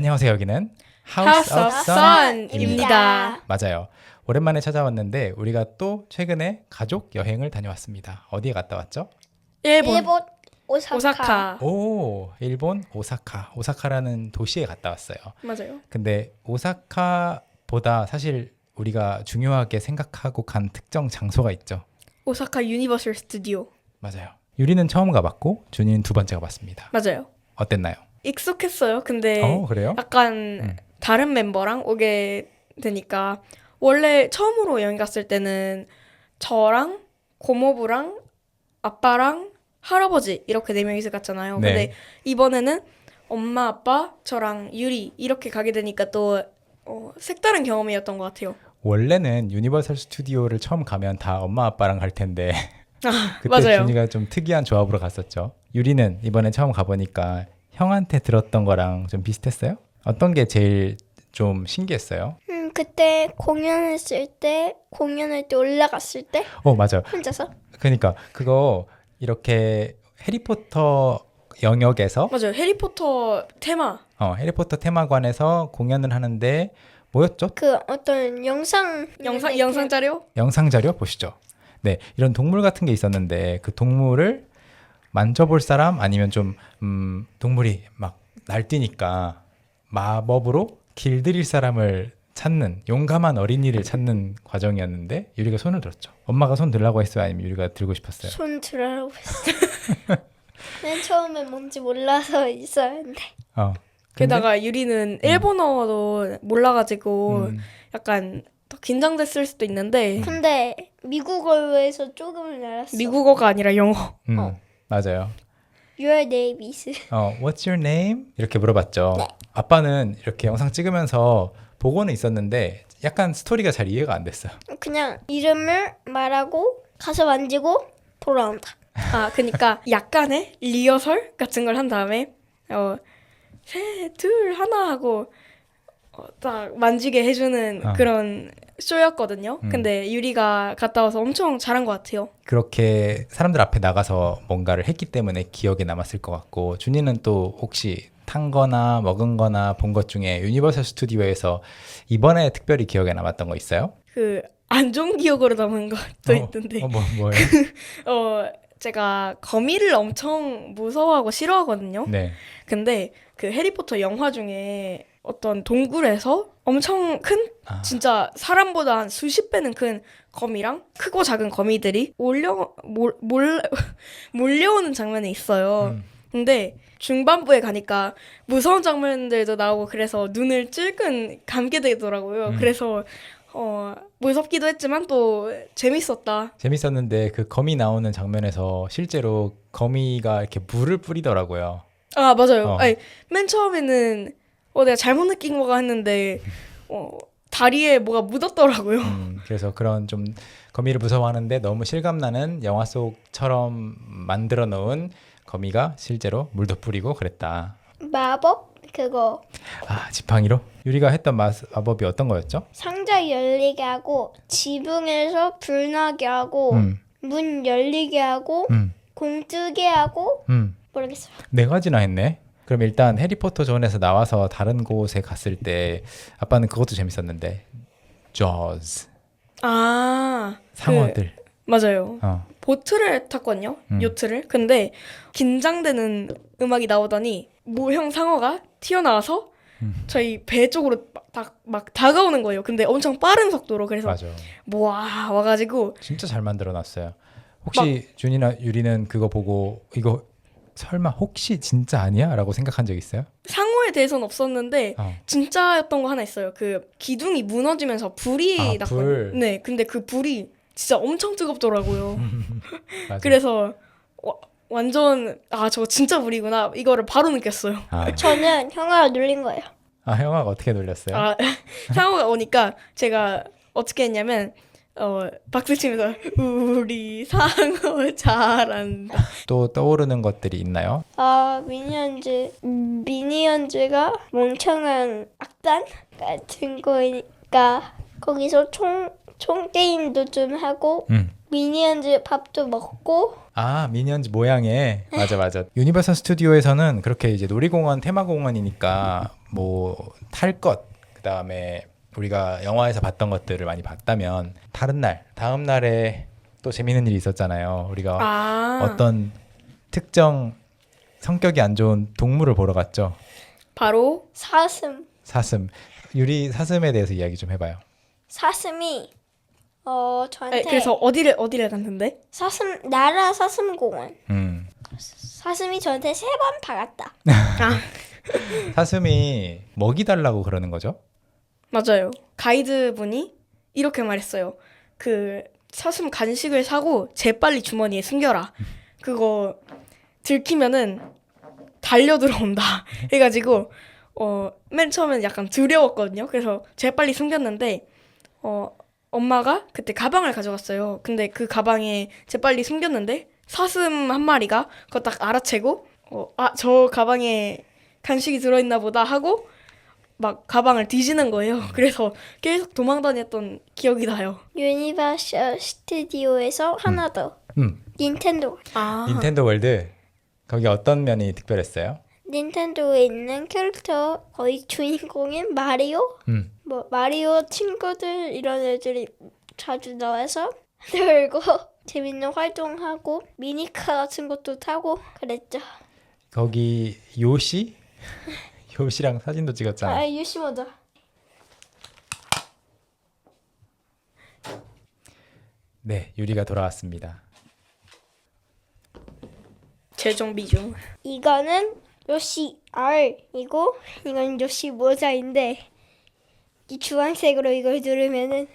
안녕하세요. 여기는 House of Sun입니다. 맞아요. 오랜만에 찾아왔는데 우리가 또 최근에 가족 여행을 다녀왔습니다. 어디에 갔다 왔죠? 일본 오사카. 오, 일본 오사카. 오사카라는 도시에 갔다 왔어요. 맞아요. 근데 오사카보다 사실 우리가 중요하게 생각하고 간 특정 장소가 있죠. 오사카 유니버설 스튜디오. 맞아요. 유리는 처음 가봤고 준이는 두 번째 가봤습니다. 맞아요. 어땠나요? 익숙했어요. 근데 그래요? 약간 다른 멤버랑 오게 되니까 원래 처음으로 여행 갔을 때는 저랑 고모부랑 아빠랑 할아버지 이렇게 네 명이서 갔잖아요. 네. 근데 이번에는 엄마, 아빠, 저랑 유리 이렇게 가게 되니까 또 색다른 경험이었던 것 같아요. 원래는 유니버설 스튜디오를 처음 가면 다 엄마 아빠랑 갈 텐데 그때 맞아요. 준이가 좀 특이한 조합으로 갔었죠. 유리는 이번에 처음 가보니까 형한테 들었던 거랑 좀 비슷했어요? 어떤 게 제일 좀 신기했어요? 그때 공연할 때 올라갔을 때 맞아요. 혼자서 그러니까 그거 이렇게 해리포터 영역에서 맞아요. 해리포터 테마. 해리포터 테마관에서 공연을 하는데 뭐였죠? 그 어떤 영상 영상 자료? 영상 자료 보시죠. 네, 이런 동물 같은 게 있었는데 그 동물을 만져볼 사람 아니면 좀 동물이 막 날뛰니까 마법으로 길들일 사람을 찾는 용감한 어린이를 찾는 과정이었는데 유리가 손을 들었죠. 엄마가 손 들라고 했어요? 아니면 유리가 들고 싶었어요? 손 들으라고 했어. 맨 처음에 뭔지 몰라서 있었는데 게다가 유리는 일본어도 몰라가지고 약간 더 긴장됐을 수도 있는데 근데 미국어에서 조금은 알았어. 미국어가 아니라 영어. 맞아요. Your name is What's your name? 이렇게 물어봤죠. 네. 아빠는 이렇게 영상 찍으면서 보고는 있었는데 약간 스토리가 잘 이해가 안 됐어요. 그냥 이름을 말하고 가서 만지고 돌아온다. 그러니까 약간의 리허설 같은 걸 한 다음에 셋, 둘, 하나 하고 딱 만지게 해주는 그런 쇼였거든요. 근데 유리가 갔다 와서 엄청 잘한 것 같아요. 그렇게 사람들 앞에 나가서 뭔가를 했기 때문에 기억에 남았을 것 같고 준이는 또 혹시 탄 거나 먹은 거나 본 것 중에 유니버설 스튜디오에서 이번에 특별히 기억에 남았던 거 있어요? 그 안 좋은 기억으로 남은 것도 있던데 뭐예요? 제가 거미를 엄청 무서워하고 싫어하거든요. 네. 근데 그 해리포터 영화 중에 어떤 동굴에서 엄청 큰 진짜 사람보다 한 수십 배는 큰 거미랑 크고 작은 거미들이 몰려오는 장면이 있어요. 근데 중반부에 가니까 무서운 장면들도 나오고 그래서 눈을 찔끔 감게 되더라고요. 그래서 무섭기도 했지만 또 재밌었다. 재밌었는데 그 거미 나오는 장면에서 실제로 거미가 이렇게 물을 뿌리더라고요. 맞아요. 아니, 맨 처음에는 내가 잘못 느낀 거가 했는데 다리에 뭐가 묻었더라고요. 그래서 그런 좀 거미를 무서워하는데 너무 실감나는 영화 속처럼 만들어 놓은 거미가 실제로 물도 뿌리고 그랬다. 마법 그거 지팡이로? 유리가 했던 마법이 어떤 거였죠? 상자 열리게 하고 지붕에서 불 나게 하고 문 열리게 하고 공 뜨게 하고 모르겠어요. 4가지나 했네. 그럼 일단 해리포터 존에서 나와서 다른 곳에 갔을 때 아빠는 그것도 재밌었는데 Jaws 상어들 맞아요. 보트를 탔거든요. 요트를. 근데 긴장되는 음악이 나오더니 모형 상어가 튀어나와서 저희 배 쪽으로 막 다가오는 거예요. 근데 엄청 빠른 속도로. 그래서 맞아. 와가지고 진짜 잘 만들어 놨어요. 혹시 준이나 유리는 그거 보고 이거 설마 혹시 진짜 아니야? 라고 생각한 적 있어요? 상어에 대해서는 없었는데 진짜였던 거 하나 있어요. 그 기둥이 무너지면서 불이 났거든요. 불. 네, 근데 그 불이 진짜 엄청 뜨겁더라고요. 맞아. 그래서 완전 저거 진짜 불이구나 이거를 바로 느꼈어요. 저는 형아가 눌린 거예요. 형아가 어떻게 놀렸어요? 상어가 오니까 제가 어떻게 했냐면 박수 치면서 우리 상어 잘한다. 또 떠오르는 것들이 있나요? 미니언즈가 멍청한 악단 같은 거니까 거기서 총 게임도 좀 하고 미니언즈 밥도 먹고 미니언즈 모양의 맞아. 유니버설 스튜디오에서는 그렇게 이제 놀이공원 테마공원이니까 뭐 탈 것, 그다음에 우리가 영화에서 봤던 것들을 많이 봤다면 다른 날, 다음 날에 또 재밌는 일이 있었잖아요. 우리가 어떤 특정 성격이 안 좋은 동물을 보러 갔죠. 바로 사슴. 사슴. 유리 사슴에 대해서 이야기 좀 해봐요. 사슴이 저한테 그래서 어디를 갔는데? 나라 사슴공원. 음. 사슴이 저한테 3번 박았다. 사슴이 먹이 달라고 그러는 거죠? 맞아요. 가이드분이 이렇게 말했어요. 그 사슴 간식을 사고 재빨리 주머니에 숨겨라. 그거 들키면은 달려 들어온다. 해가지고 맨 처음엔 약간 두려웠거든요. 그래서 재빨리 숨겼는데 엄마가 그때 가방을 가져갔어요. 근데 그 가방에 재빨리 숨겼는데 사슴 한 마리가 그거 딱 알아채고 저 가방에 간식이 들어있나 보다 하고 막 가방을 뒤지는 거예요. 그래서 계속 도망다녔던 기억이 나요. 유니버셜 스튜디오에서 하나 더. 닌텐도. 닌텐도 월드. 거기 어떤 면이 특별했어요? 닌텐도에 있는 캐릭터 거의 주인공인 마리오? 뭐 마리오 친구들 이런 애들이 자주 나와서 놀고 재밌는 활동하고 미니카 같은 것도 타고 그랬죠. 거기 요시? 요시랑 사진도 찍었잖아요. 유시 먼저. 네, 유리가 돌아왔습니다. 재정비 중. 이거는 요시 R이고 이건 요시 모자인데 이 주황색으로 이걸 누르면은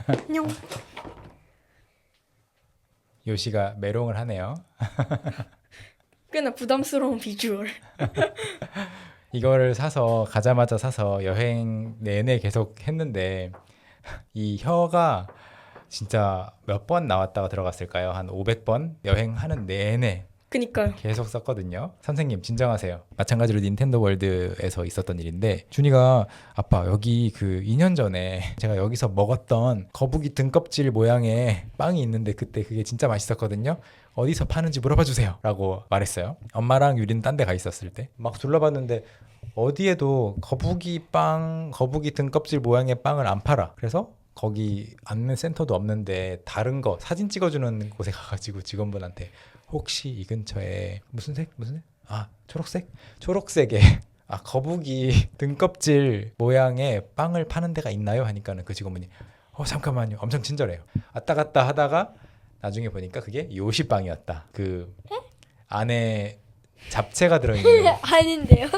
안녕. 요시가 메롱을 하네요. 꽤나 부담스러운 비주얼. 이거를 가자마자 사서 여행 내내 계속 했는데 이 혀가 진짜 몇 번 나왔다가 들어갔을까요? 한 500번 여행하는 내내 그니까요. 계속 썼거든요. 선생님 진정하세요. 마찬가지로 닌텐도 월드에서 있었던 일인데 준이가 아빠 여기 그 2년 전에 제가 여기서 먹었던 거북이 등껍질 모양의 빵이 있는데 그때 그게 진짜 맛있었거든요. 어디서 파는지 물어봐 주세요 라고 말했어요. 엄마랑 유리는 딴 데 가 있었을 때 막 둘러봤는데 어디에도 거북이 등껍질 모양의 빵을 안 팔아. 그래서 거기 안내 센터도 없는데 다른 거 사진 찍어주는 곳에 가가지고 직원분한테 혹시 이 근처에 무슨 색? 초록색? 초록색에 거북이 등껍질 모양의 빵을 파는 데가 있나요? 하니까는 그 직원분이 잠깐만요. 엄청 친절해요. 왔다 갔다 하다가 나중에 보니까 그게 요시빵이었다. 그 안에 잡채가 들어있는 아닌데요?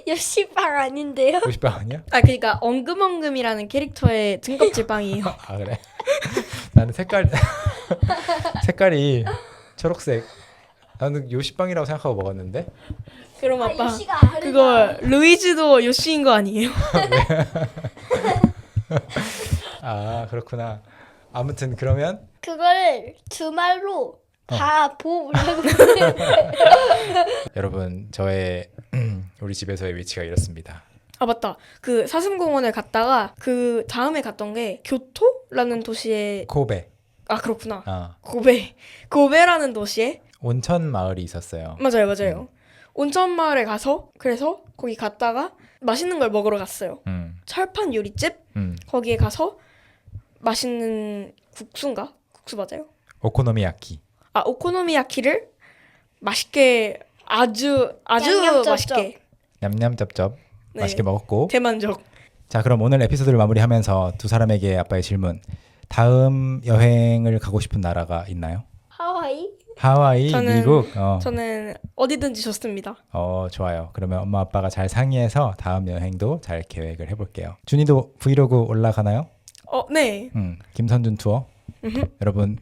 요시빵 아닌데요? 요시빵 아니야? 그러니까 엉금엉금이라는 캐릭터의 등껍질 빵이에요. 그래? 나는 색깔이 초록색. 나는 요시빵이라고 생각하고 먹었는데. 그럼 아빠 요시가 아르다. 그거 루이지도 요시인 거 아니에요? 그렇구나. 아무튼 그러면 그거를 두 말로 바보라고. 여러분 저의 우리 집에서의 위치가 이렇습니다. 맞다. 그 사슴공원을 갔다가 그 다음에 갔던 게 교토라는 도시에 코베. 그렇구나. 고베라는 도시에 온천 마을이 있었어요. 맞아요. 온천 마을에 가서 그래서 거기 갔다가 맛있는 걸 먹으러 갔어요. 철판 요리집 거기에 가서 맛있는 국수인가? 국수 맞아요? 오코노미야키. 오코노미야키를 맛있게 아주 냠냠 맛있게 냠냠쩝쩝 네. 맛있게 먹었고. 대만족. 자, 그럼 오늘 에피소드를 마무리하면서 두 사람에게 아빠의 질문. 다음 여행을 가고 싶은 나라가 있나요? 하와이, 미국. 저는 어디든지 좋습니다. 좋아요. 그러면 엄마 아빠가 잘 상의해서 다음 여행도 잘 계획을 해볼게요. 준이도 브이로그 올라가나요? 네. 김선준 투어. 여러분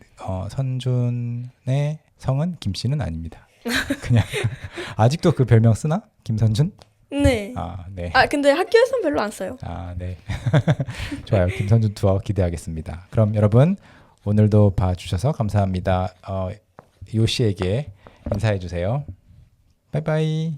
선준의 성은 김씨는 아닙니다. 그냥 아직도 그 별명 쓰나? 김선준? 네. 네. 근데 학교에서는 별로 안 써요. 네. 좋아요. 김선준 투어 기대하겠습니다. 그럼 여러분 오늘도 봐주셔서 감사합니다. 요시에게 인사해 주세요. 바이바이.